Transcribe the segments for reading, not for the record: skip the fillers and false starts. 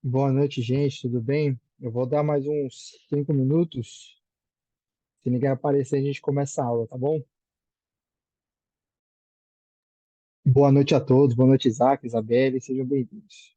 Boa noite, gente. Tudo bem? Eu vou dar mais uns 5 minutos. Se ninguém aparecer, a gente começa a aula, tá bom? Boa noite a todos. Boa noite, Isaac, Isabelle. Sejam bem-vindos.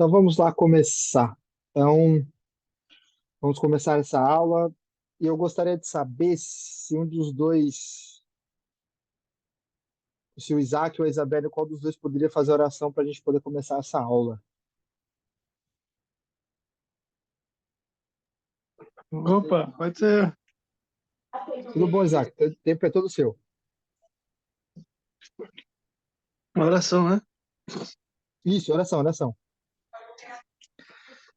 Então vamos lá começar. Então, vamos começar essa aula. E eu gostaria de saber se um dos dois, se o Isaac ou a Isabelle, qual dos dois poderia fazer a oração para a gente poder começar essa aula. Opa, pode ser Tudo bom, Isaac? O tempo é todo seu. uma oração, né? Isso, oração, oração.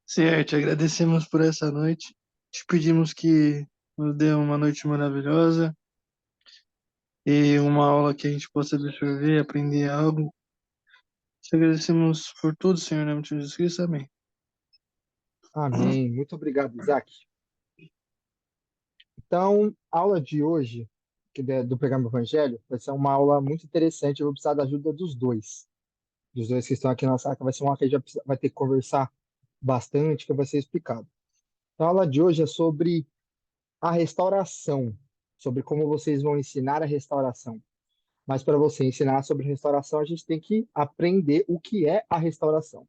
Senhor, te agradecemos por essa noite. Te pedimos que nos dê uma noite maravilhosa e uma aula que a gente possa absorver, aprender algo. Te agradecemos por tudo, Senhor, em nome de Jesus Cristo. Amém. Amém. Muito obrigado, Isaac. Então, a aula de hoje, do Pregando o Evangelho, vai ser uma aula muito interessante. Eu vou precisar da ajuda dos dois que estão aqui na sala, que vai ser uma aula que a gente vai ter que conversar bastante, que vai ser explicado. Então, a aula de hoje é sobre a restauração. sobre como vocês vão ensinar a restauração. Mas para você ensinar sobre restauração, a gente tem que aprender o que é a restauração.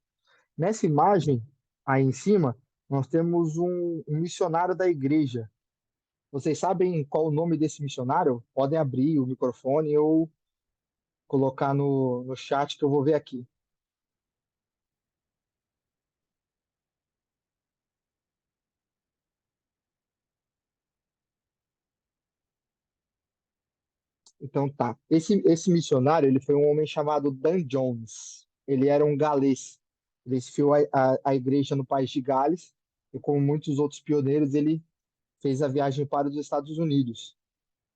Nessa imagem aí em cima, nós temos um missionário da igreja. Vocês sabem qual o nome desse missionário? Podem abrir o microfone ou colocar no chat que eu vou ver aqui. Então tá. Esse missionário, ele foi um homem chamado Dan Jones. Ele era um galês. Ele esfiou a igreja no país de Gales e, como muitos outros pioneiros, ele fez a viagem para os Estados Unidos.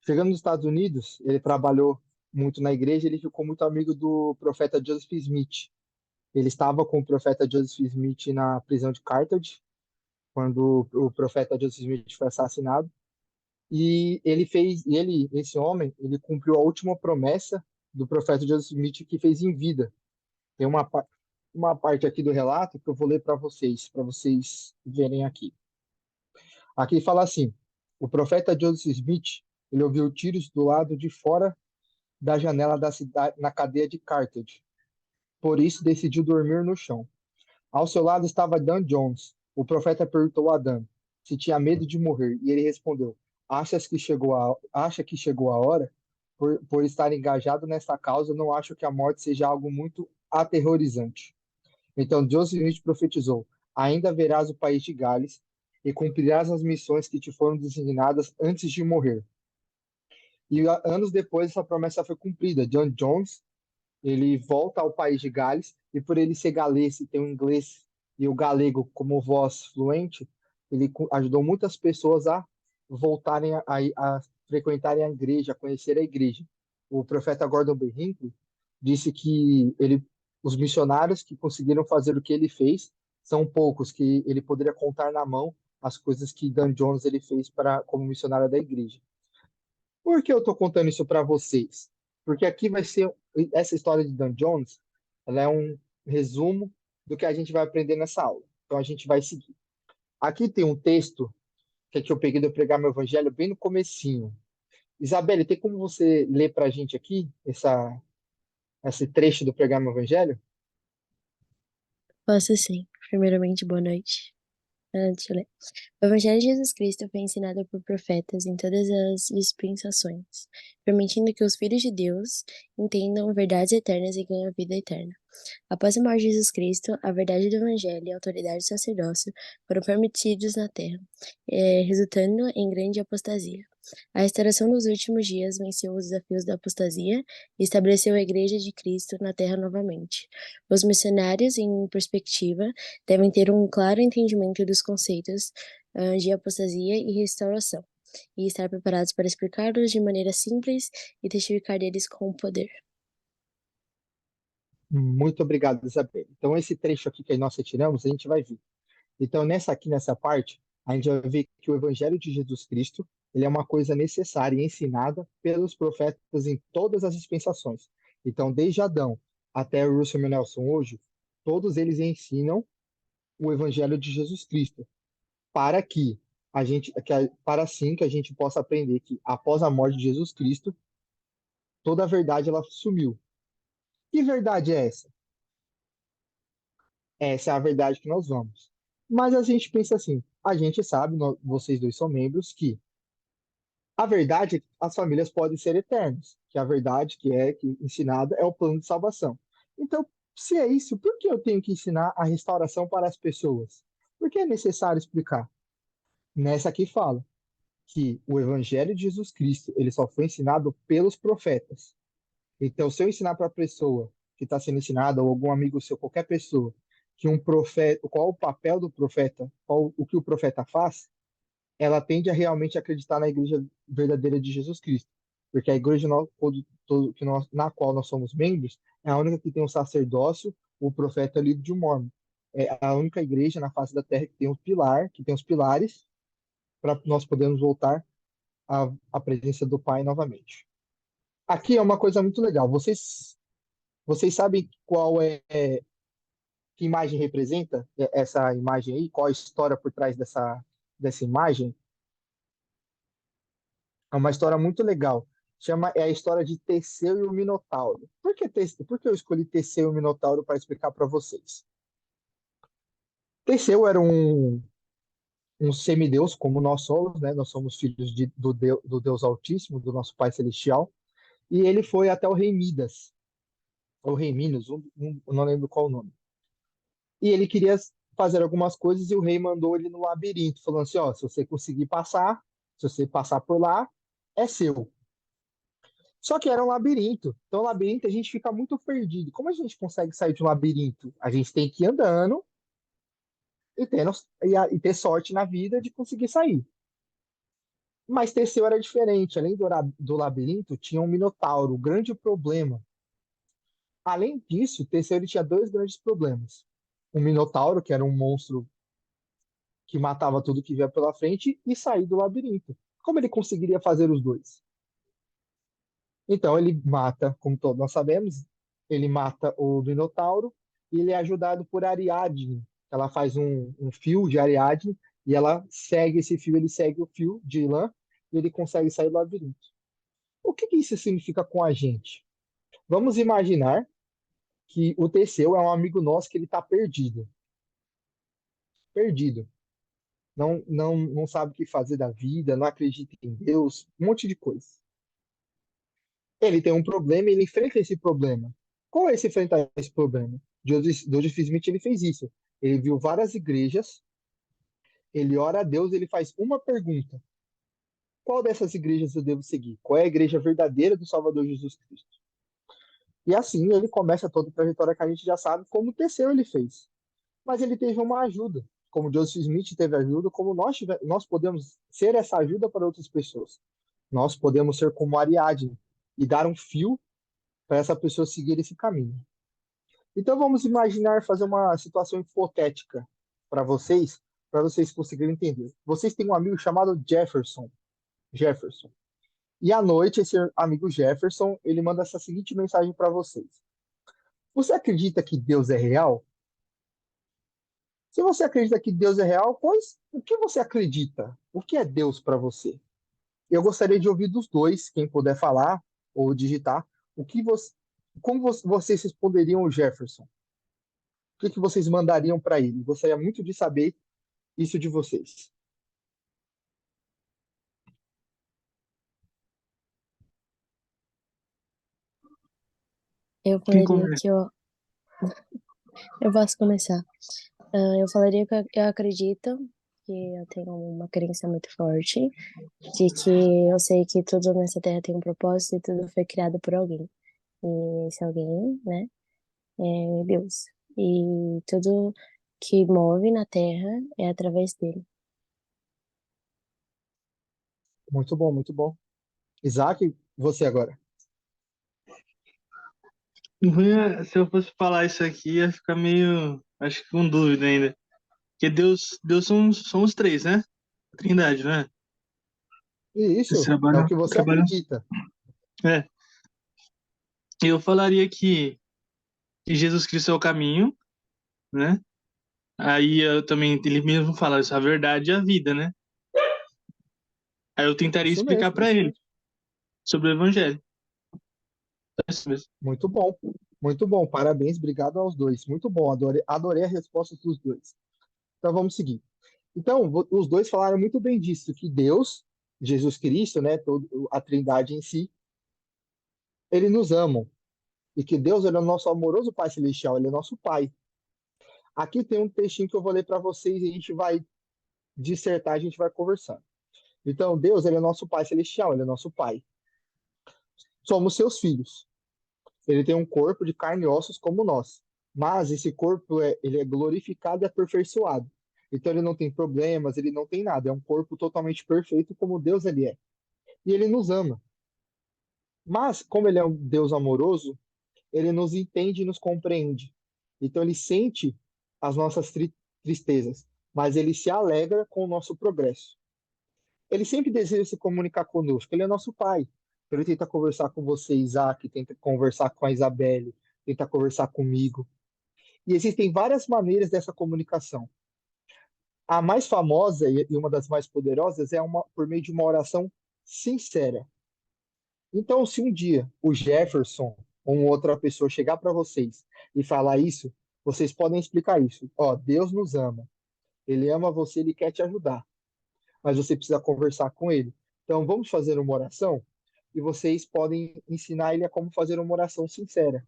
Chegando nos Estados Unidos, ele trabalhou muito na igreja, ele ficou muito amigo do profeta Joseph Smith. Ele estava com o profeta Joseph Smith na prisão de Carthage, quando o profeta Joseph Smith foi assassinado. Esse homem, ele cumpriu a última promessa do profeta Joseph Smith que fez em vida. Tem uma parte aqui do relato que eu vou ler para vocês verem aqui. Aqui fala assim: o profeta Joseph Smith, ele ouviu tiros do lado de fora da janela da cidade na cadeia de Carthage. Por isso decidiu dormir no chão. Ao seu lado estava Dan Jones. O profeta perguntou a Dan se tinha medo de morrer, e ele respondeu: Acha que chegou a hora? Por estar engajado nessa causa, não acho que a morte seja algo muito aterrorizante. Então Joseph Smith profetizou: Ainda verás o país de Gales e cumprirás as missões que te foram designadas antes de morrer. E anos depois, essa promessa foi cumprida. John Jones, ele volta ao país de Gales e por ele ser galês e ter o inglês e o galego como voz fluente, ele ajudou muitas pessoas a voltarem a frequentarem a igreja, a conhecer a igreja. O profeta Gordon B. Hinckley disse que os missionários que conseguiram fazer o que ele fez são poucos, que ele poderia contar na mão as coisas que Dan Jones ele fez como missionário da igreja. Por que eu estou contando isso para vocês? Porque aqui vai ser essa história de Dan Jones, ela é um resumo do que a gente vai aprender nessa aula. Então a gente vai seguir. Aqui tem um texto que eu peguei de eu pregar meu evangelho bem no comecinho. Isabelle, tem como você ler para a gente aqui esse trecho do pregar meu evangelho? Posso sim. Primeiramente, boa noite. Deixa eu ler. O Evangelho de Jesus Cristo foi ensinado por profetas em todas as dispensações, permitindo que os filhos de Deus entendam verdades eternas e ganhem a vida eterna. Após a morte de Jesus Cristo, a verdade do Evangelho e a autoridade do sacerdócio foram permitidos na terra, resultando em grande apostasia. A restauração dos últimos dias venceu os desafios da apostasia e estabeleceu a Igreja de Cristo na terra novamente. Os missionários, em perspectiva, devem ter um claro entendimento dos conceitos de apostasia e restauração, e estar preparados para explicá-los de maneira simples e testificar deles com poder. Muito obrigado, Isabelle. Então, esse trecho aqui que nós retiramos, a gente vai ver. Então, nessa parte, a gente vai ver que o Evangelho de Jesus Cristo, ele é uma coisa necessária e ensinada pelos profetas em todas as dispensações. Então, desde Adão até o Russell M. Nelson hoje, todos eles ensinam o Evangelho de Jesus Cristo, para que para assim que a gente possa aprender que após a morte de Jesus Cristo, toda a verdade ela sumiu. Que verdade é essa? Essa é a verdade que nós vamos. Mas a gente pensa assim, a gente sabe, vocês dois são membros, que a verdade é que as famílias podem ser eternas, que a verdade que ensinada é o plano de salvação. Então, se é isso, por que eu tenho que ensinar a restauração para as pessoas? Por que é necessário explicar? Nessa aqui fala que o evangelho de Jesus Cristo, ele só foi ensinado pelos profetas. Então, se eu ensinar para a pessoa que está sendo ensinada, ou algum amigo seu, qualquer pessoa, que um profeta, qual o papel do profeta, qual o que o profeta faz, ela tende a realmente acreditar na igreja verdadeira de Jesus Cristo. Porque a igreja na qual nós somos membros é a única que tem um sacerdócio, o profeta livre de Mórmon. É a única igreja na face da terra que tem um pilar, que tem os pilares, para nós podermos voltar à presença do Pai novamente. Aqui é uma coisa muito legal. Vocês sabem que imagem representa essa imagem aí? Qual a história por trás dessa imagem? É uma história muito legal. É a história de Teseu e o Minotauro. Por que eu escolhi Teseu e o Minotauro para explicar para vocês? Teseu era um semideus, como nós somos, né? Nós somos filhos do Deus Altíssimo, do nosso Pai Celestial. E ele foi até o rei Midas, ou rei Minos, eu não lembro qual o nome. E ele queria fazer algumas coisas e o rei mandou ele no labirinto, falando assim, ó, se você conseguir passar, se você passar por lá, é seu. Só que era um labirinto. Então, labirinto a gente fica muito perdido. Como a gente consegue sair de um labirinto? A gente tem que ir andando e ter sorte na vida de conseguir sair. Mas Teseu era diferente. Além do labirinto, tinha um minotauro. O grande problema. Além disso, Teseu ele tinha dois grandes problemas. Um minotauro, que era um monstro que matava tudo que via pela frente, e sair do labirinto. Como ele conseguiria fazer os dois? Então ele mata, como todos nós sabemos, ele mata o Minotauro e ele é ajudado por Ariadne. Ela faz um fio de Ariadne e ela segue esse fio, ele segue o fio de lã e ele consegue sair do labirinto. O que que isso significa com a gente? Vamos imaginar que o Teseu é um amigo nosso que ele está perdido. Perdido. Não sabe o que fazer da vida, não acredita em Deus, um monte de coisa. Ele tem um problema e ele enfrenta esse problema. Qual é esse enfrentar esse problema? Joseph Smith ele fez isso. Ele viu várias igrejas, ele ora a Deus, ele faz uma pergunta: qual dessas igrejas eu devo seguir? Qual é a igreja verdadeira do Salvador Jesus Cristo? E assim ele começa toda a trajetória que a gente já sabe como o Teseu ele fez. Mas ele teve uma ajuda, como Joseph Smith teve ajuda, como nós podemos ser essa ajuda para outras pessoas. Nós podemos ser como Ariadne e dar um fio para essa pessoa seguir esse caminho. Então vamos imaginar fazer uma situação hipotética para vocês conseguirem entender. Vocês têm um amigo chamado Jefferson. Jefferson. E à noite esse amigo Jefferson, ele manda essa seguinte mensagem para vocês. Você acredita que Deus é real? Se você acredita que Deus é real, pois o que você acredita? O que é Deus para você? Eu gostaria de ouvir dos dois, quem puder falar ou digitar, o que você, como vocês responderiam o Jefferson? O que que vocês mandariam para ele? Gostaria muito de saber isso de vocês. Eu Quem falaria começa? que eu posso começar. Eu falaria que eu acredito, que eu tenho uma crença muito forte, de que eu sei que tudo nessa terra tem um propósito e tudo foi criado por alguém. E esse alguém, né, é Deus. E tudo que move na terra é através dele. Muito bom, muito bom. Isaac, você agora. Se eu fosse falar isso aqui, ia ficar meio, acho que com dúvida ainda. Porque Deus são os três, né? A Trindade, né? E Eles isso é o trabalham, que você trabalham. acredita. É. Eu falaria que Jesus Cristo é o caminho, né? Aí eu também, ele mesmo fala isso, a verdade e a vida, né? Aí eu tentaria Isso explicar mesmo, para isso ele mesmo. sobre o evangelho. É isso mesmo. Muito bom, muito bom. Parabéns, obrigado aos dois. Muito bom, adorei a resposta dos dois. Então vamos seguir. Então, os dois falaram muito bem disso, que Deus, Jesus Cristo, né, a Trindade em si, ele nos ama. E que Deus ele é o nosso amoroso Pai Celestial, ele é nosso Pai. Aqui tem um textinho que eu vou ler para vocês e a gente vai dissertar, a gente vai conversar. Então, Deus, ele é nosso Pai Celestial, ele é nosso Pai. Somos seus filhos. Ele tem um corpo de carne e ossos como nós. Mas esse corpo ele é glorificado e aperfeiçoado. Então ele não tem problemas, ele não tem nada. É um corpo totalmente perfeito como Deus ele é. E ele nos ama. Mas como ele é um Deus amoroso, ele nos entende e nos compreende. Então ele sente as nossas tristezas, mas ele se alegra com o nosso progresso. Ele sempre deseja se comunicar conosco. Ele é nosso pai. Ele tenta conversar com você, Isaac, tenta conversar com a Isabelle, tenta conversar comigo. E existem várias maneiras dessa comunicação. A mais famosa e uma das mais poderosas é por meio de uma oração sincera. Então, se um dia o Jefferson ou uma outra pessoa chegar para vocês e falar isso, vocês podem explicar isso. Ó, Deus nos ama. Ele ama você, ele quer te ajudar, mas você precisa conversar com ele. Então, vamos fazer uma oração e vocês podem ensinar ele a como fazer uma oração sincera.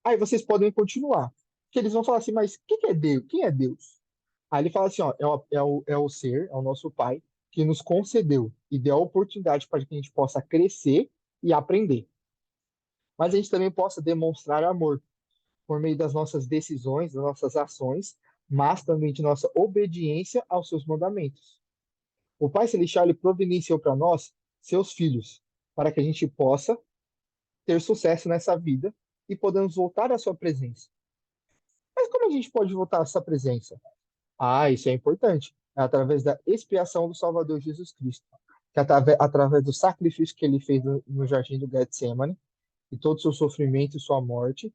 Aí vocês podem continuar. Que eles vão falar assim, mas o que é Deus? Quem é Deus? Aí ele fala assim, ó, é o ser, é o nosso Pai, que nos concedeu e deu a oportunidade para que a gente possa crescer e aprender. Mas a gente também possa demonstrar amor por meio das nossas decisões, das nossas ações, mas também de nossa obediência aos seus mandamentos. O Pai Celestial ele providenciou para nós, seus filhos, para que a gente possa ter sucesso nessa vida e podemos voltar à sua presença. Mas como a gente pode voltar à sua presença? Ah, isso é importante. É através da expiação do Salvador Jesus Cristo, que através do sacrifício que ele fez no jardim do Getsemane, e todo o seu sofrimento e sua morte,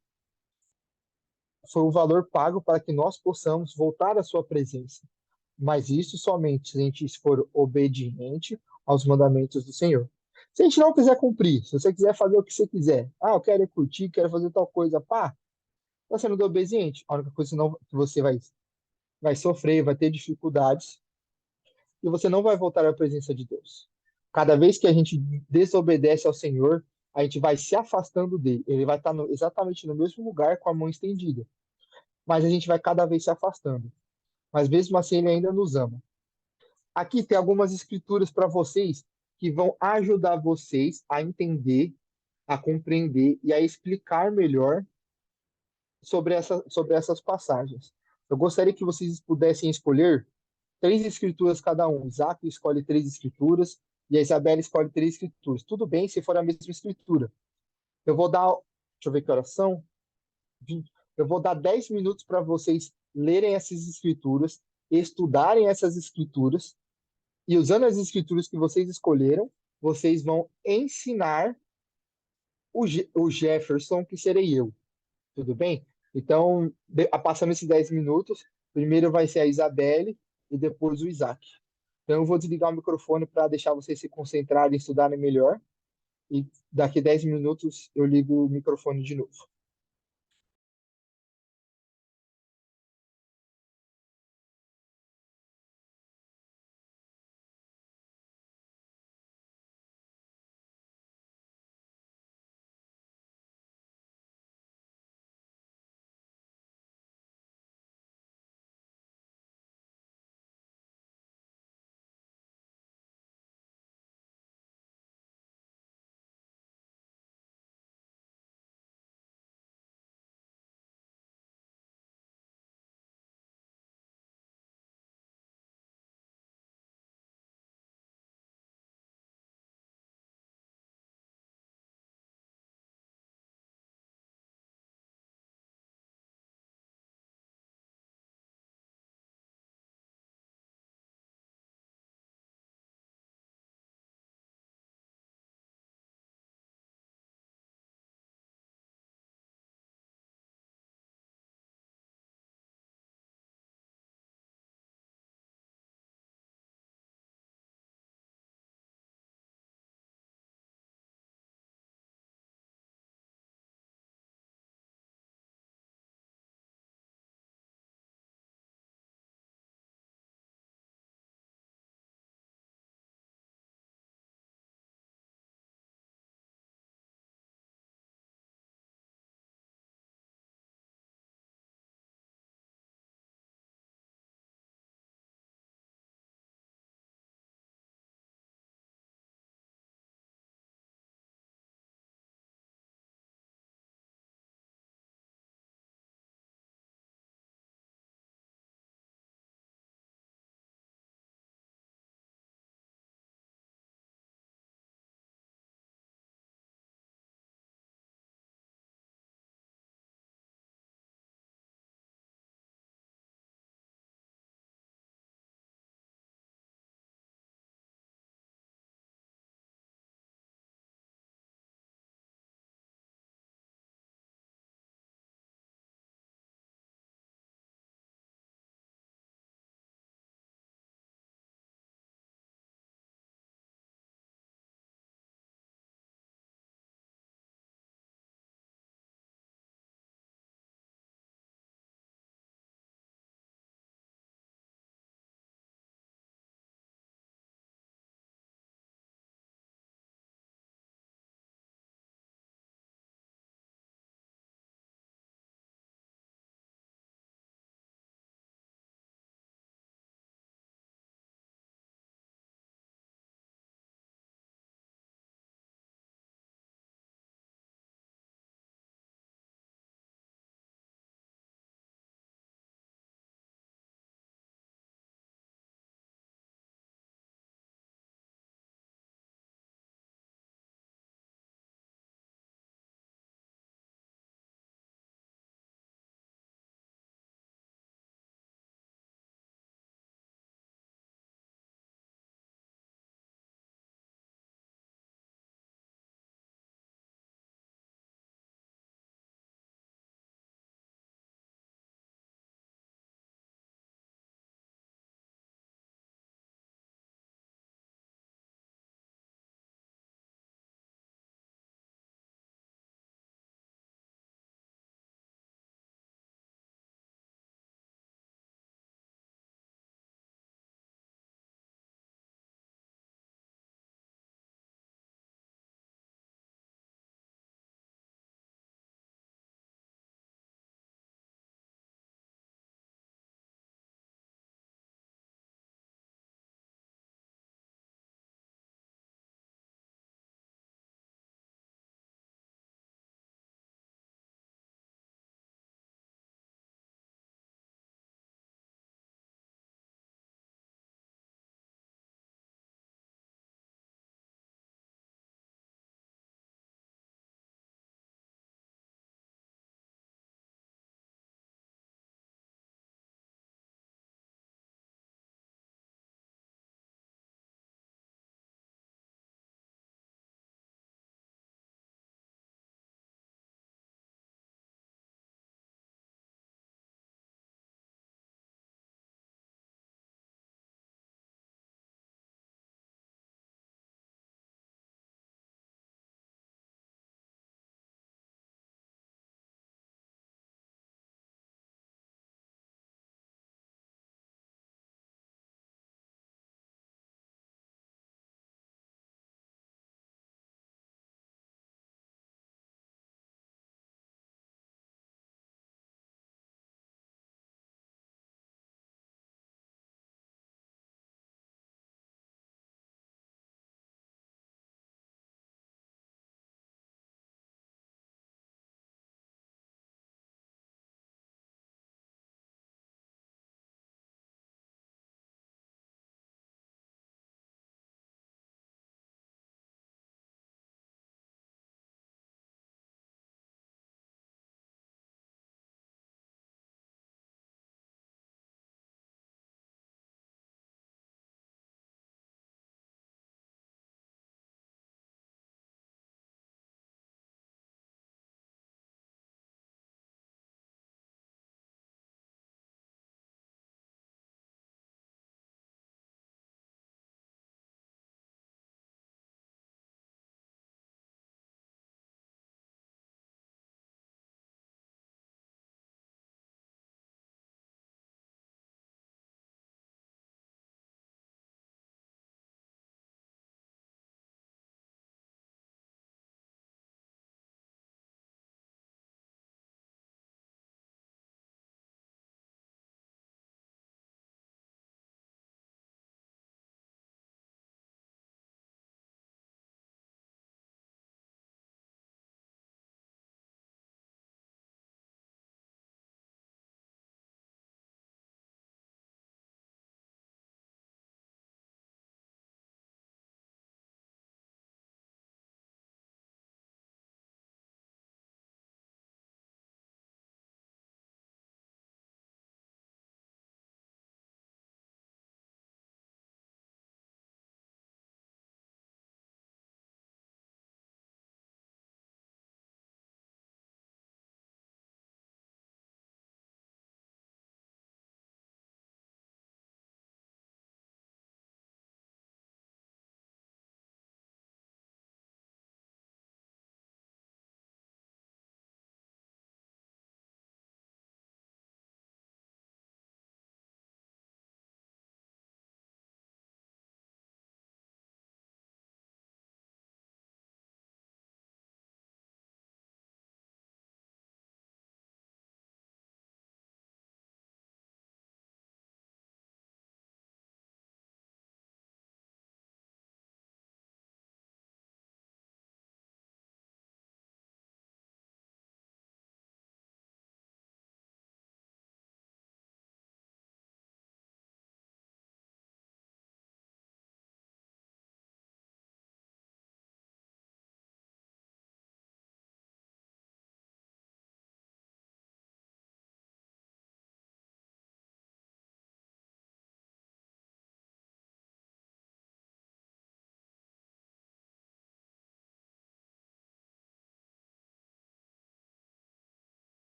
foi o valor pago para que nós possamos voltar à sua presença. Mas isso somente se a gente for obediente aos mandamentos do Senhor. Se a gente não quiser cumprir, se você quiser fazer o que você quiser, eu quero curtir, quero fazer tal coisa, pá, tá sendo obediente. A única coisa que você vai sofrer, vai ter dificuldades, e você não vai voltar à presença de Deus. Cada vez que a gente desobedece ao Senhor, a gente vai se afastando dele. Ele vai estar exatamente no mesmo lugar com a mão estendida. Mas a gente vai cada vez se afastando. Mas mesmo assim, ele ainda nos ama. Aqui tem algumas escrituras para vocês que vão ajudar vocês a entender, a compreender e a explicar melhor sobre essas passagens. Eu gostaria que vocês pudessem escolher três escrituras cada um. Isaac escolhe três escrituras e a Isabela escolhe três escrituras. Tudo bem se for a mesma escritura. Eu vou dar, deixa eu ver que horas são. 20. Eu vou dar 10 minutos para vocês lerem essas escrituras, estudarem essas escrituras e usando as escrituras que vocês escolheram, vocês vão ensinar o Jefferson, que serei eu. Tudo bem? Então, passando esses 10 minutos, primeiro vai ser a Isabelle e depois o Isaac. Então, eu vou desligar o microfone para deixar vocês se concentrarem e estudarem melhor. E daqui 10 minutos eu ligo o microfone de novo.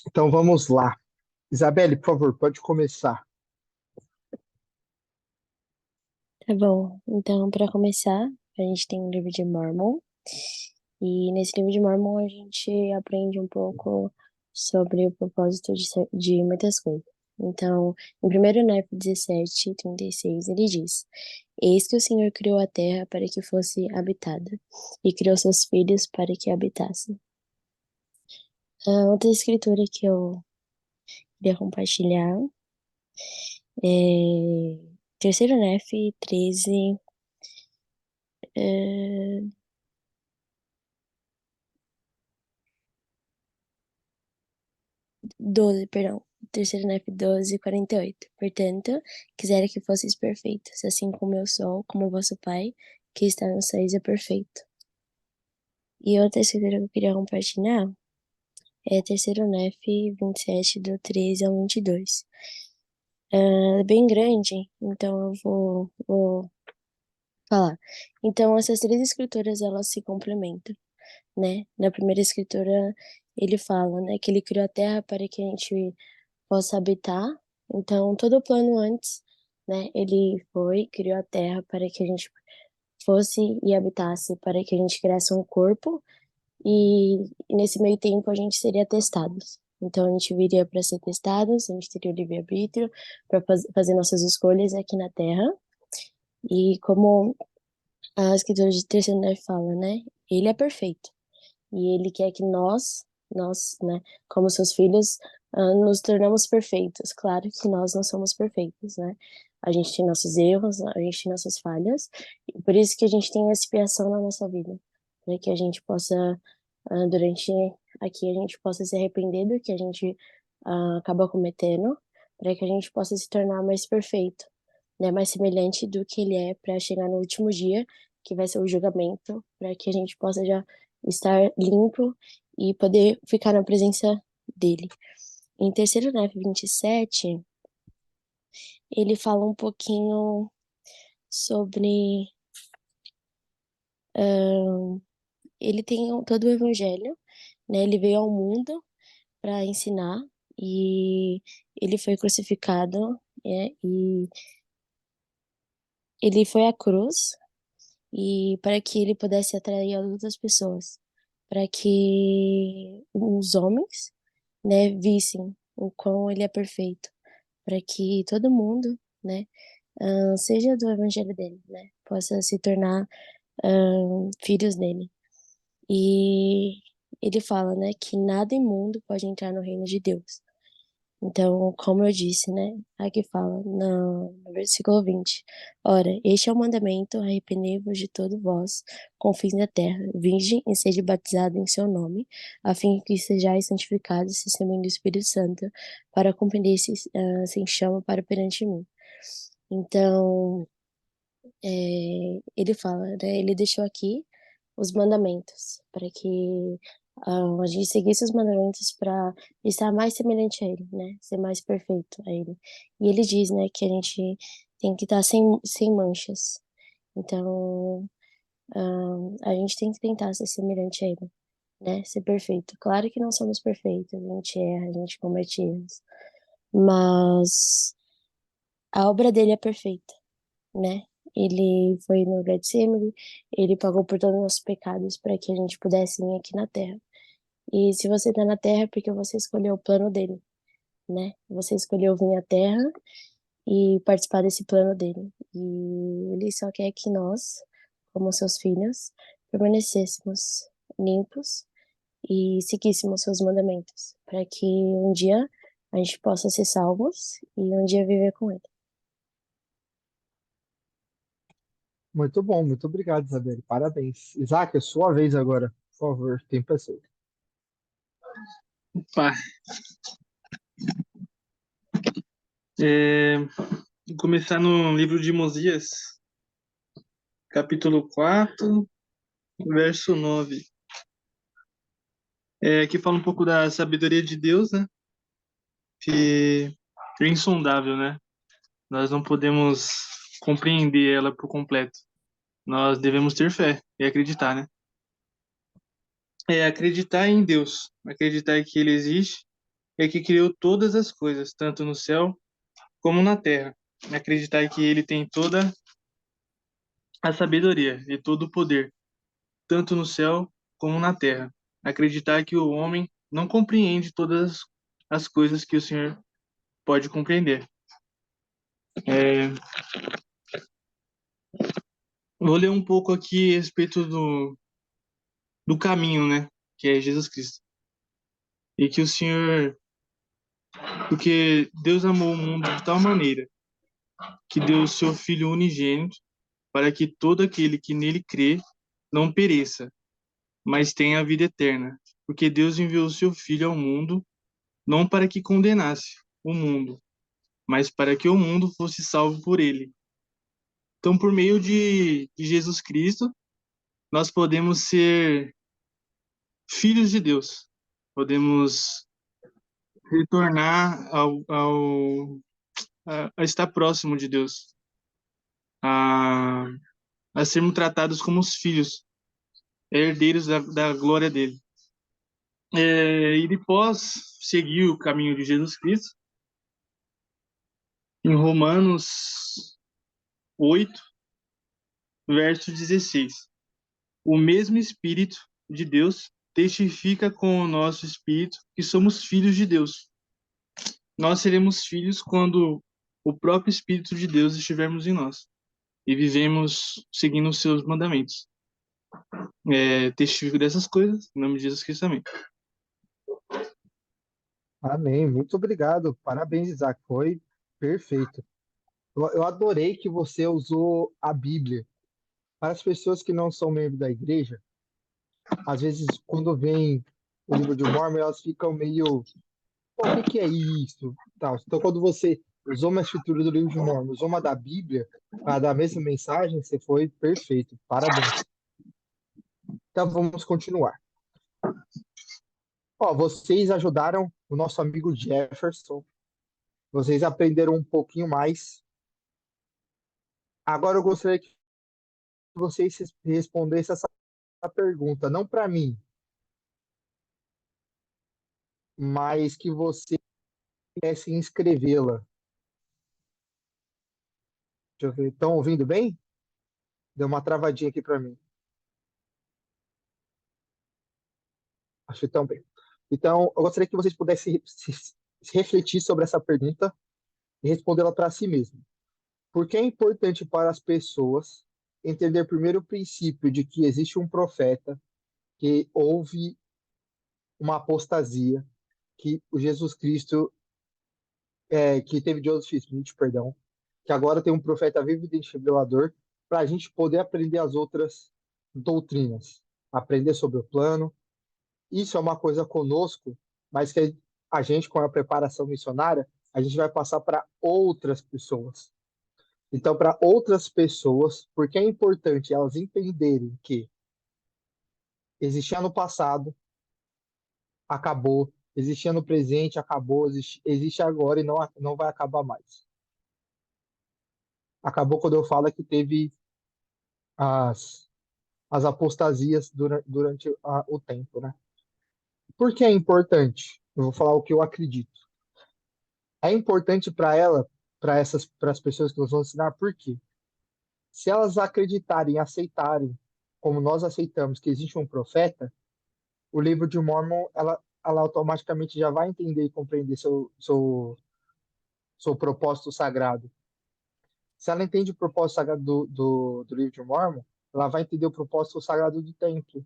Então vamos lá. Isabelle, por favor, pode começar. Tá bom, então para começar, a gente tem o livro de Mormon, e nesse livro de Mormon a gente aprende um pouco sobre o propósito de muitas coisas. Então, em 1 Nefe 17:36, ele diz: Eis que o Senhor criou a terra para que fosse habitada, e criou seus filhos para que habitassem. A outra escritura que eu queria compartilhar é 3 Nefe 13, é, 12, perdão. 3 Nefe 12:48. Portanto, quisera que fosseis perfeitos, assim como eu sou, como vosso Pai, que está nos céus, é perfeito. E outra escritura que eu queria compartilhar é 3 Nefe 27, do 13 ao 22. É bem grande, então eu vou falar. Então, essas três escrituras, elas se complementam, né? Na primeira escritura, ele fala, né, que ele criou a terra para que a gente possa habitar. Então, todo o plano antes, né, ele foi, criou a terra para que a gente fosse e habitasse, para que a gente criasse um corpo, e nesse meio tempo a gente seria testados. Então, a gente viria para ser testados, a gente teria o livre-arbítrio para fazer nossas escolhas aqui na terra. E como a escritura de terceiro Nefe fala, né, ele é perfeito. E ele quer que nós, né, como seus filhos, nos tornamos perfeitos. Claro que nós não somos perfeitos, né? A gente tem nossos erros, a gente tem nossas falhas, e por isso que a gente tem a expiação na nossa vida, para que a gente possa, durante aqui, a gente possa se arrepender do que a gente acaba cometendo, para que a gente possa se tornar mais perfeito, né? Mais semelhante do que ele é, para chegar no último dia, que vai ser o julgamento, para que a gente possa já estar limpo e poder ficar na presença dele. Em 3 Nefe 27, ele fala um pouquinho sobre. Ele tem todo o evangelho, né? Ele veio ao mundo para ensinar e ele foi crucificado, e ele foi à cruz e para que ele pudesse atrair as outras pessoas, para que os homens, né, vissem o quão ele é perfeito, para que todo mundo, né, seja do evangelho dele, né, possa se tornar filhos dele. E ele fala, né, que nada imundo pode entrar no reino de Deus. Então, como eu disse, né, aqui fala no versículo 20: Ora, este é o mandamento: arrependei-vos de todo vós, confins da terra, vinde e sede batizado em seu nome, a fim que sejais santificados, se semente do Espírito Santo, para compreender-se sem chama para perante mim. Então, ele fala, né, ele deixou aqui os mandamentos, para que a gente seguisse os mandamentos para estar mais semelhante a ele, né? Ser mais perfeito a ele. E ele diz, né, que a gente tem que estar sem manchas. Então, a gente tem que tentar ser semelhante a ele, né? Ser perfeito. Claro que não somos perfeitos, a gente erra, a gente comete erros, mas a obra dele é perfeita, né? Ele foi no Getsemane, ele pagou por todos os nossos pecados para que a gente pudesse vir aqui na Terra. E se você tá na Terra é porque você escolheu o plano dele, né? Você escolheu vir à Terra e participar desse plano dele. E ele só quer que nós, como seus filhos, permanecêssemos limpos e seguíssemos seus mandamentos, para que um dia a gente possa ser salvos e um dia viver com ele. Muito bom, muito obrigado, Isabelle. Parabéns. Isaac, é sua vez agora. Por favor, tempo é seu. Opa, vou começar no livro de Mosias, capítulo 4, verso 9. Aqui fala um pouco da sabedoria de Deus, né? Que é insondável, né? Nós não podemos compreender ela por completo. Nós devemos ter fé e acreditar, né? Acreditar em Deus, acreditar que Ele existe é que criou todas as coisas, tanto no céu como na terra. Acreditar que ele tem toda a sabedoria e todo o poder, tanto no céu como na terra. Acreditar que o homem não compreende todas as coisas que o Senhor pode compreender. É, vou ler um pouco aqui a respeito do caminho, né? Que é Jesus Cristo. E que o Senhor, porque Deus amou o mundo de tal maneira que deu o seu Filho unigênito para que todo aquele que nele crê não pereça, mas tenha a vida eterna. Porque Deus enviou o seu Filho ao mundo não para que condenasse o mundo, mas para que o mundo fosse salvo por ele. Então, por meio de Jesus Cristo, nós podemos ser filhos de Deus. Podemos retornar a estar próximo de Deus, a, a sermos tratados como os filhos, herdeiros da glória dele. E depois seguir o caminho de Jesus Cristo, em Romanos 8, verso 16. O mesmo Espírito de Deus testifica com o nosso espírito que somos filhos de Deus. Nós seremos filhos quando o próprio Espírito de Deus estivermos em nós e vivemos seguindo os seus mandamentos. Testifico dessas coisas, em nome de Jesus Cristo, amém. Amém. Muito obrigado. Parabéns, Isaac. Foi perfeito. Eu adorei que você usou a Bíblia. Para as pessoas que não são membros da igreja, às vezes, quando vem o livro de Mormon, elas ficam meio. Pô, o que que é isso? Tal. Então, quando você usou uma escritura do livro de Mormon, usou uma da Bíblia, para dar a mesma mensagem, você foi perfeito. Parabéns. Então, vamos continuar. Ó, vocês ajudaram o nosso amigo Jefferson. Vocês aprenderam um pouquinho mais. Agora eu gostaria que vocês respondessem essa pergunta, não para mim, mas que você pudesse escrevê-la. Deixa eu ver. Estão ouvindo bem? Deu uma travadinha aqui para mim. Acho que estão bem. Então, eu gostaria que vocês pudessem se refletir sobre essa pergunta e respondê-la para si mesmo. Por que é importante para as pessoas entender primeiro o princípio de que existe um profeta, que houve uma apostasia, que o Jesus Cristo, que teve Joseph Smith, perdão, que agora tem um profeta vivo e desfibrilador, para a gente poder aprender as outras doutrinas, aprender sobre o plano. Isso é uma coisa conosco, mas que a gente, com a preparação missionária, a gente vai passar para outras pessoas. Então, para outras pessoas, porque é importante elas entenderem que existia no passado, acabou, existia no presente, acabou, existe agora e não vai acabar mais. Acabou quando eu falo que teve as, as apostasias durante o tempo, né? Por que é importante? Eu vou falar o que eu acredito. É importante para ela, para as pessoas que nós vamos ensinar, por quê? Se elas acreditarem, aceitarem, como nós aceitamos, que existe um profeta, o livro de Mormon, ela automaticamente já vai entender e compreender seu propósito sagrado. Se ela entende o propósito sagrado do livro de Mormon, ela vai entender o propósito sagrado do templo,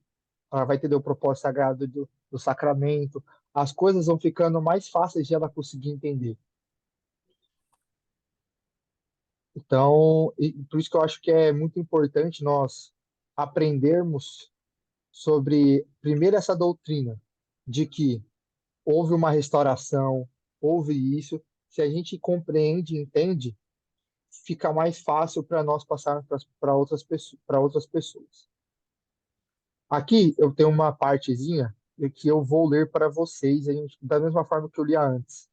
ela vai entender o propósito sagrado do sacramento. As coisas vão ficando mais fáceis de ela conseguir entender. Então, por isso que eu acho que é muito importante nós aprendermos sobre, primeiro, essa doutrina de que houve uma restauração, houve isso. Se a gente compreende e entende, fica mais fácil para nós passarmos para outras pessoas. Aqui eu tenho uma partezinha que eu vou ler para vocês, da mesma forma que eu lia antes.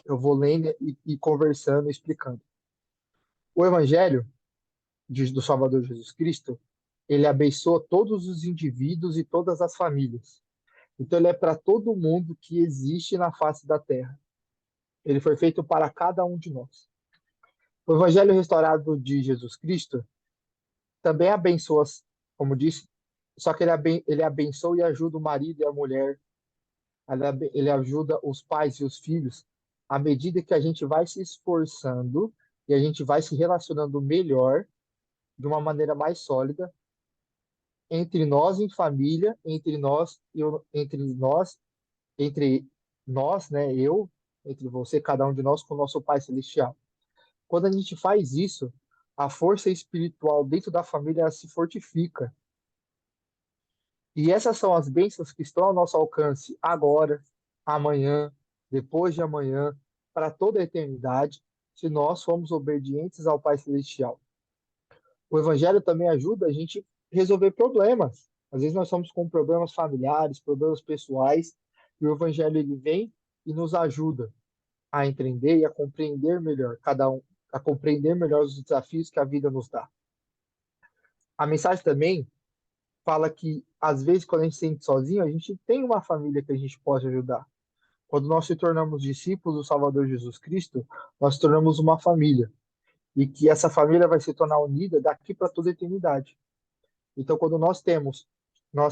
Eu vou lendo e conversando, explicando. O Evangelho do Salvador Jesus Cristo, ele abençoa todos os indivíduos e todas as famílias. Então ele é para todo mundo que existe na face da terra. Ele foi feito para cada um de nós. O Evangelho restaurado de Jesus Cristo também abençoa, como disse, só que ele abençoa e ajuda o marido e a mulher, ele ajuda os pais e os filhos, à medida que a gente vai se esforçando e a gente vai se relacionando melhor, de uma maneira mais sólida, entre nós em família, entre nós, né, eu, entre você, cada um de nós, com o nosso Pai Celestial. Quando a gente faz isso, a força espiritual dentro da família ela se fortifica. E essas são as bênçãos que estão ao nosso alcance agora, amanhã, depois de amanhã, para toda a eternidade, se nós formos obedientes ao Pai Celestial. O Evangelho também ajuda a gente a resolver problemas. Às vezes nós estamos com problemas familiares, problemas pessoais, e o Evangelho ele vem e nos ajuda a entender e a compreender melhor cada um, a compreender melhor os desafios que a vida nos dá. A mensagem também fala que, às vezes, quando a gente se sente sozinho, a gente tem uma família que a gente pode ajudar. Quando nós se tornamos discípulos do Salvador Jesus Cristo, nós se tornamos uma família. E que essa família vai se tornar unida daqui para toda a eternidade. Então, quando nós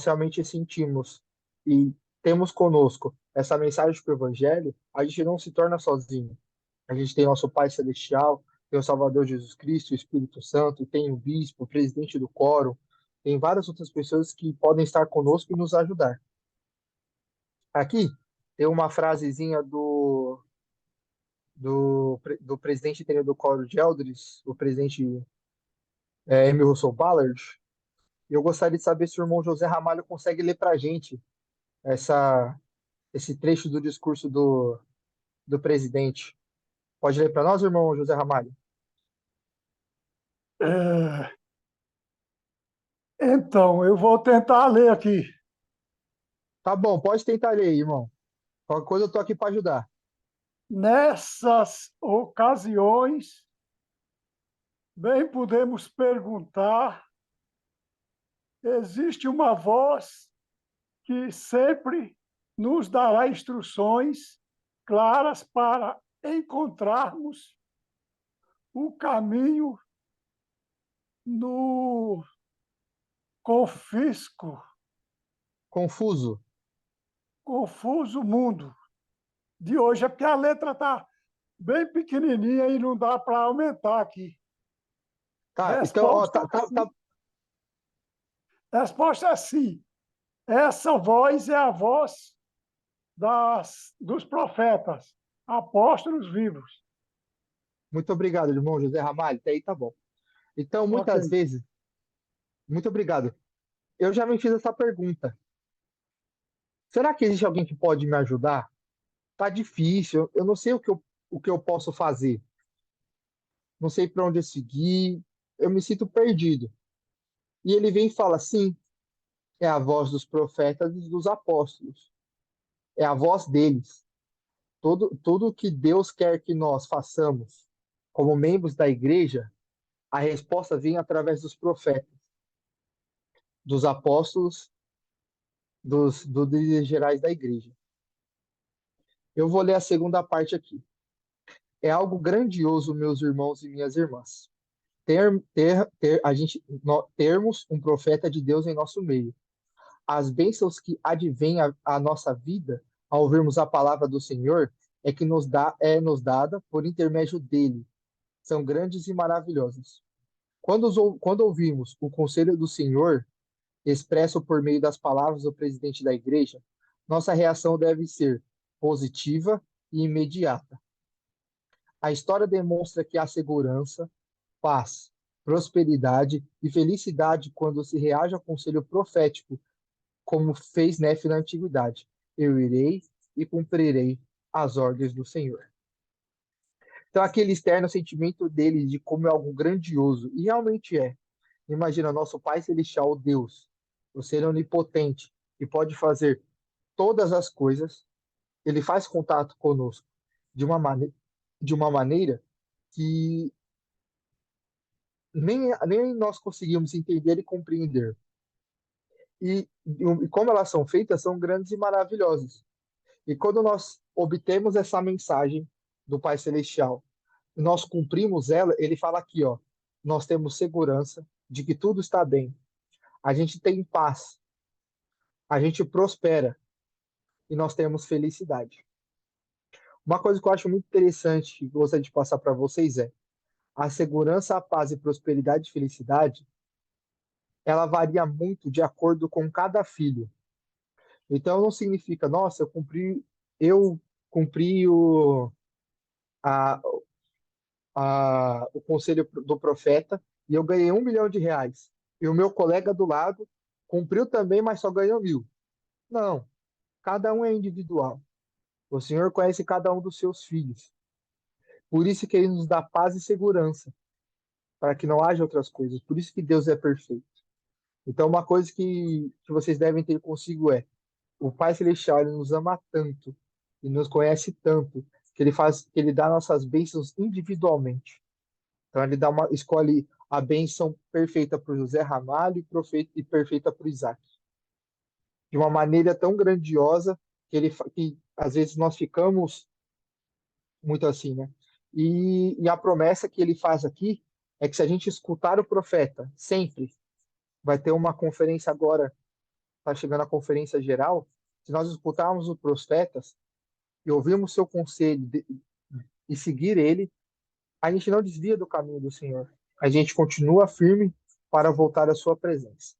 realmente sentimos e temos conosco essa mensagem do Evangelho, a gente não se torna sozinho. A gente tem nosso Pai Celestial, tem o Salvador Jesus Cristo, o Espírito Santo, tem o Bispo, o presidente do Quórum, tem várias outras pessoas que podem estar conosco e nos ajudar. Aqui tem uma frasezinha do presidente do Quórum de Elders, o presidente Emil Russell Ballard. E eu gostaria de saber se o irmão José Ramalho consegue ler para a gente essa, esse trecho do discurso do presidente. Pode ler para nós, irmão José Ramalho? É, então, eu vou tentar ler aqui. Tá bom, pode tentar ler aí, irmão. Qualquer coisa eu tô aqui para ajudar. Nessas ocasiões, bem podemos perguntar: existe uma voz que sempre nos dará instruções claras para encontrarmos o caminho no confisco, Confuso. confuso mundo de hoje. É porque a letra está bem pequenininha e não dá para aumentar aqui. Tá, então, ó, Resposta, resposta é sim. Essa voz é a voz dos profetas, apóstolos vivos. muito obrigado, irmão José Ramalho. Até aí tá bom. Então, Ok. muitas vezes, muito obrigado. Eu já me fiz essa pergunta. Será que existe alguém que pode me ajudar? Tá difícil, eu não sei o que eu posso fazer. Não sei para onde eu seguir, eu me sinto perdido. E ele vem e fala: sim, é a voz dos profetas e dos apóstolos. É a voz deles. Tudo que Deus quer que nós façamos como membros da igreja, a resposta vem através dos profetas, dos apóstolos, dos líderes gerais da igreja. Eu vou ler a segunda parte aqui. É algo grandioso, meus irmãos e minhas irmãs, termos um profeta de Deus em nosso meio. As bênçãos que advêm à nossa vida ao ouvirmos a palavra do Senhor nos dada por intermédio dele. São grandes e maravilhosas. Quando ouvimos o conselho do Senhor, expresso por meio das palavras do presidente da igreja, nossa reação deve ser positiva e imediata. A história demonstra que há segurança, paz, prosperidade e felicidade quando se reage ao conselho profético, como fez Nefe na antiguidade. Eu irei e cumprirei as ordens do Senhor. Então, aquele externo sentimento dele de como é algo grandioso, e realmente é. Imagina, nosso Pai Celestial, Deus, o Ser onipotente, que pode fazer todas as coisas, ele faz contato conosco de uma maneira que nem nós conseguimos entender e compreender. E como elas são feitas, são grandes e maravilhosas. E quando nós obtemos essa mensagem do Pai Celestial, nós cumprimos ela, ele fala aqui, ó, nós temos segurança de que tudo está bem. A gente tem paz, a gente prospera e nós temos felicidade. Uma coisa que eu acho muito interessante que gostaria de passar para vocês é a segurança, a paz e prosperidade e felicidade, ela varia muito de acordo com cada filho. Então não significa, nossa, eu cumpri a, o conselho do profeta e eu ganhei R$ 1 milhão. E o meu colega do lado cumpriu também, mas só ganhou 1.000. Não, cada um é individual. O Senhor conhece cada um dos seus filhos. Por isso que ele nos dá paz e segurança, para que não haja outras coisas. Por isso que Deus é perfeito. Então, uma coisa que vocês devem ter consigo é: o Pai Celestial ele nos ama tanto e nos conhece tanto que ele dá nossas bênçãos individualmente. Então, ele escolhe a bênção perfeita para o José Ramalho e perfeita para o Isaac. De uma maneira tão grandiosa que às vezes nós ficamos muito assim, né? E a promessa que ele faz aqui é que se a gente escutar o profeta sempre, vai ter uma conferência agora, está chegando a conferência geral, se nós escutarmos os profetas e ouvirmos seu conselho e seguir ele, a gente não desvia do caminho do Senhor. A gente continua firme para voltar à sua presença.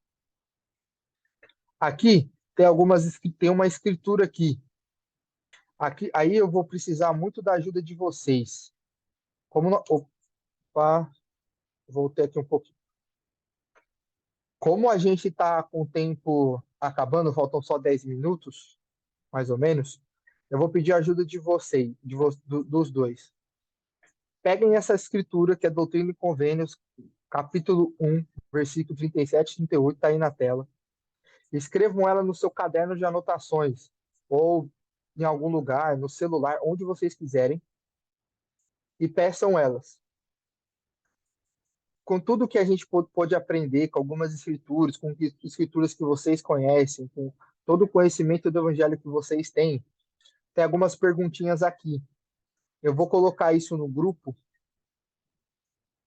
Aqui tem uma escritura aqui. Aí eu vou precisar muito da ajuda de vocês. Opa, voltei aqui um pouquinho. Como a gente está com o tempo acabando, faltam só 10 minutos, mais ou menos, eu vou pedir a ajuda de vocês, dos dois. Peguem essa escritura que é Doutrina e Convênios, capítulo 1, versículo 37 e 38, está aí na tela. Escrevam ela no seu caderno de anotações, ou em algum lugar, no celular, onde vocês quiserem, e peçam elas. Com tudo que a gente pode aprender, com algumas escrituras, com escrituras que vocês conhecem, com todo o conhecimento do evangelho que vocês têm, tem algumas perguntinhas aqui. Eu vou colocar isso no grupo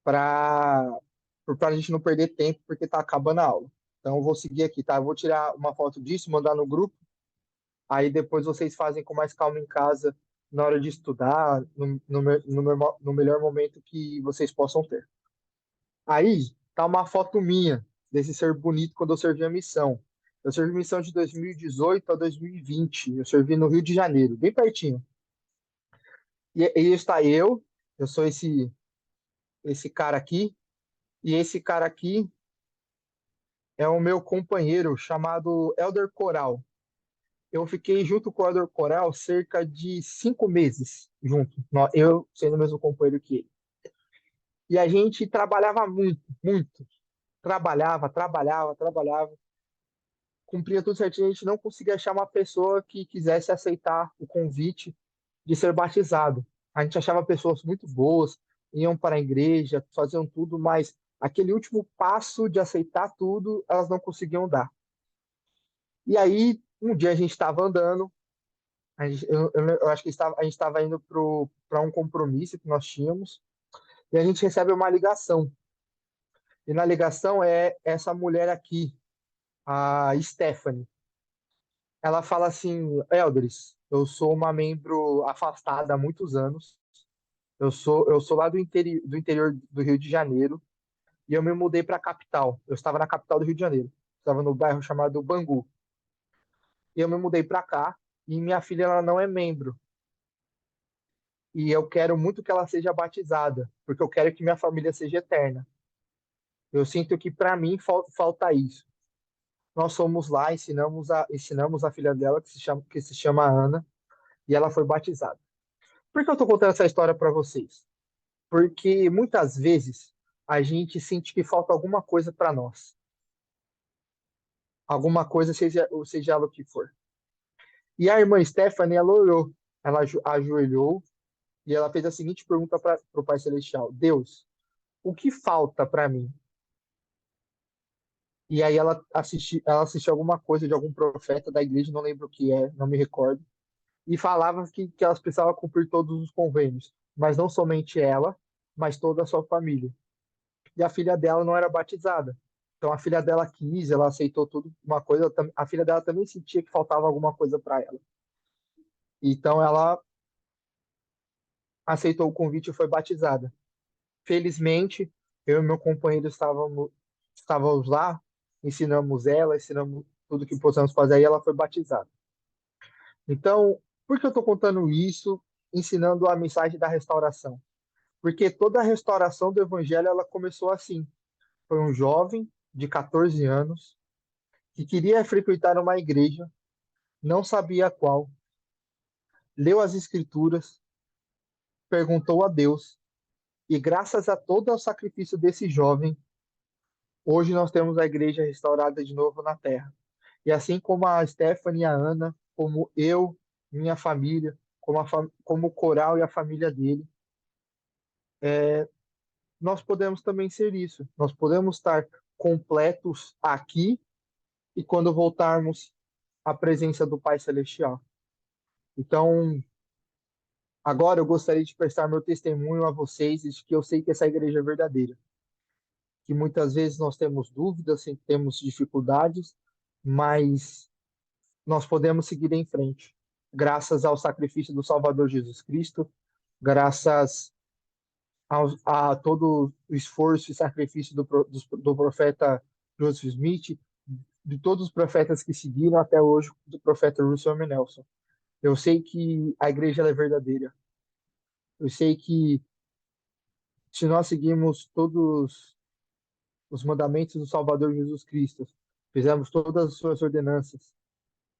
para a gente não perder tempo, porque está acabando a aula. Então, eu vou seguir aqui, tá? Eu vou tirar uma foto disso, mandar no grupo. Aí depois vocês fazem com mais calma em casa, na hora de estudar, no melhor momento que vocês possam ter. Aí tá uma foto minha, desse ser bonito quando eu servi a missão. Eu servi missão de 2018 a 2020. Eu servi no Rio de Janeiro, bem pertinho. E está eu sou esse cara aqui, e esse cara aqui é o meu companheiro chamado Elder Coral. Eu fiquei junto com o Elder Coral cerca de 5 meses junto, eu sendo o mesmo companheiro que ele. E a gente trabalhava muito, muito. Trabalhava. Cumpria tudo certinho, a gente não conseguia achar uma pessoa que quisesse aceitar o convite de ser batizado. A gente achava pessoas muito boas, iam para a igreja, faziam tudo, mas aquele último passo de aceitar tudo, elas não conseguiam dar. E aí, um dia a gente estava andando, eu acho que a gente estava indo para um compromisso que nós tínhamos, e a gente recebe uma ligação. E na ligação é essa mulher aqui, a Stephanie. Ela fala assim: Eldris, eu sou uma membro afastada há muitos anos. Eu sou lá do interior do Rio de Janeiro e eu me mudei para a capital. Eu estava na capital do Rio de Janeiro. Estava no bairro chamado Bangu. E eu me mudei para cá e minha filha ela não é membro. E eu quero muito que ela seja batizada, porque eu quero que minha família seja eterna. Eu sinto que para mim falta isso. Nós fomos lá, ensinamos a filha dela, que se chama Ana, e ela foi batizada. Por que eu estou contando essa história para vocês? Porque muitas vezes a gente sente que falta alguma coisa para nós. Alguma coisa, seja ela o que for. E a irmã Stephanie, ela orou, ela ajoelhou e ela fez a seguinte pergunta para o Pai Celestial: Deus, o que falta para mim? E aí ela assistiu alguma coisa de algum profeta da igreja, não lembro o que é, não me recordo, e falava que elas precisavam cumprir todos os convênios, mas não somente ela, mas toda a sua família. E a filha dela não era batizada. Então a filha dela quis, ela aceitou tudo, uma coisa, a filha dela também sentia que faltava alguma coisa para ela. Então ela aceitou o convite e foi batizada. Felizmente, eu e meu companheiro estávamos lá, ensinamos tudo que possamos fazer, e ela foi batizada. Então, por que eu estou contando isso, ensinando a mensagem da restauração? Porque toda a restauração do evangelho ela começou assim. Foi um jovem de 14 anos que queria frequentar uma igreja, não sabia qual, leu as escrituras, perguntou a Deus, e graças a todo o sacrifício desse jovem, hoje nós temos a igreja restaurada de novo na terra. E assim como a Stephanie e a Ana, como eu, minha família, como o Coral e a família dele, nós podemos também ser isso. Nós podemos estar completos aqui e quando voltarmos à presença do Pai Celestial. Então, agora eu gostaria de prestar meu testemunho a vocês de que eu sei que essa igreja é verdadeira. Que muitas vezes nós temos dúvidas, temos dificuldades, mas nós podemos seguir em frente, graças ao sacrifício do Salvador Jesus Cristo, graças a todo o esforço e sacrifício do profeta Joseph Smith, de todos os profetas que seguiram até hoje, do profeta Russell M. Nelson. Eu sei que a igreja ela é verdadeira. Eu sei que se nós seguirmos todos os mandamentos do Salvador Jesus Cristo, fizermos todas as suas ordenanças,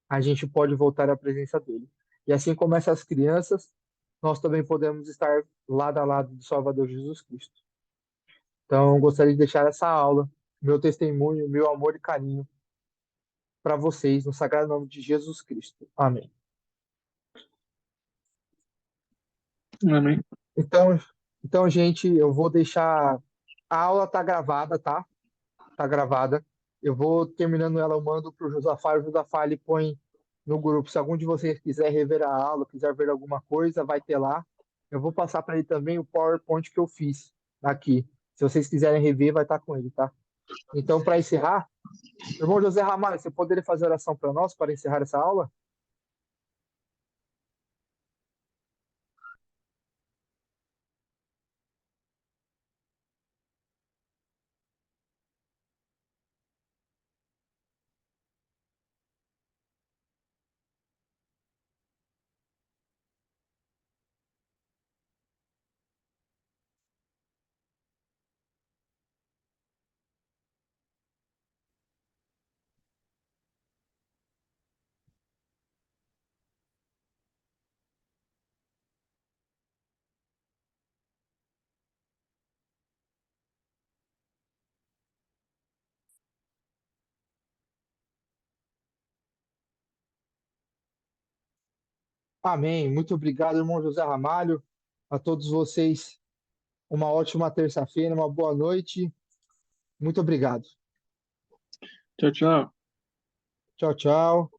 a gente pode voltar à presença dele. E assim como essas crianças, nós também podemos estar lado a lado do Salvador Jesus Cristo. Então, gostaria de deixar essa aula, meu testemunho, meu amor e carinho para vocês, no sagrado nome de Jesus Cristo. Amém. Amém. Então, gente, eu vou deixar. A aula tá gravada, tá? Tá gravada. Eu vou terminando ela, eu mando pro Josafá, e o Josafá ele põe no grupo. Se algum de vocês quiser rever a aula, quiser ver alguma coisa, vai ter lá. Eu vou passar para ele também o PowerPoint que eu fiz aqui. Se vocês quiserem rever, vai estar com ele, tá? Então, para encerrar, irmão José Ramalho, você poderia fazer oração para nós para encerrar essa aula? Amém. Muito obrigado, irmão José Ramalho. A todos vocês, uma ótima terça-feira, uma boa noite. Muito obrigado. Tchau, tchau. Tchau, tchau.